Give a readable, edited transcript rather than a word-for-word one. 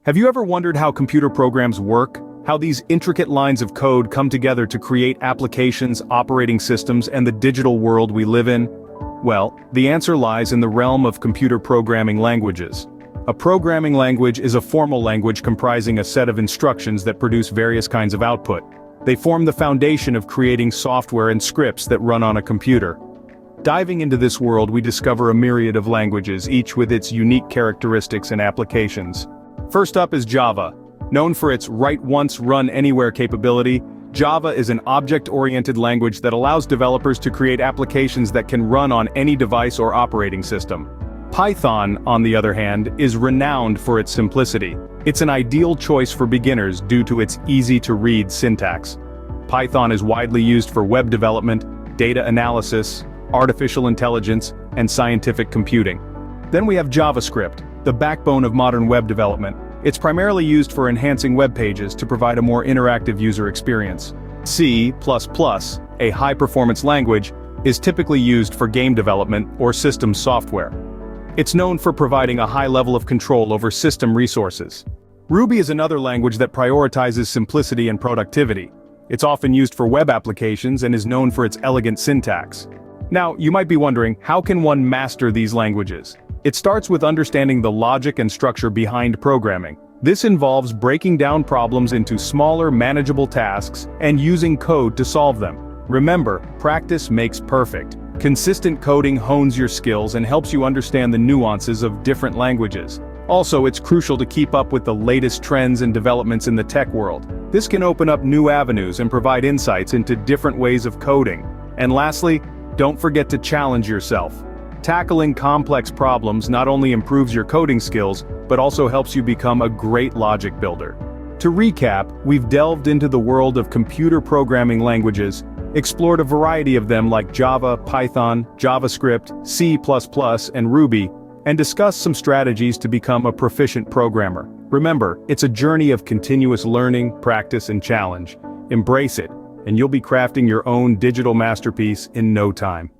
Have you ever wondered how computer programs work? How these intricate lines of code come together to create applications, operating systems, and the digital world we live in? Well, the answer lies in the realm of computer programming languages. A programming language is a formal language comprising a set of instructions that produce various kinds of output. They form the foundation of creating software and scripts that run on a computer. Diving into this world, we discover a myriad of languages, each with its unique characteristics and applications. First up is Java. Known for its write once, run anywhere capability, Java is an object-oriented language that allows developers to create applications that can run on any device or operating system. Python, on the other hand, is renowned for its simplicity. It's an ideal choice for beginners due to its easy-to-read syntax. Python is widely used for web development, data analysis, artificial intelligence, and scientific computing. Then we have JavaScript, the backbone of modern web development. It's primarily used for enhancing web pages to provide a more interactive user experience. C++, a high-performance language, is typically used for game development or systems software. It's known for providing a high level of control over system resources. Ruby is another language that prioritizes simplicity and productivity. It's often used for web applications and is known for its elegant syntax. Now, you might be wondering, how can one master these languages? It starts with understanding the logic and structure behind programming. This involves breaking down problems into smaller, manageable tasks and using code to solve them. Remember, practice makes perfect. Consistent coding hones your skills and helps you understand the nuances of different languages. Also, it's crucial to keep up with the latest trends and developments in the tech world. This can open up new avenues and provide insights into different ways of coding. And lastly, don't forget to challenge yourself. Tackling complex problems not only improves your coding skills, but also helps you become a great logic builder. To recap, we've delved into the world of computer programming languages, explored a variety of them like Java, Python, JavaScript, C++, and Ruby, and discussed some strategies to become a proficient programmer. Remember, it's a journey of continuous learning, practice, and challenge. Embrace it, and you'll be crafting your own digital masterpiece in no time.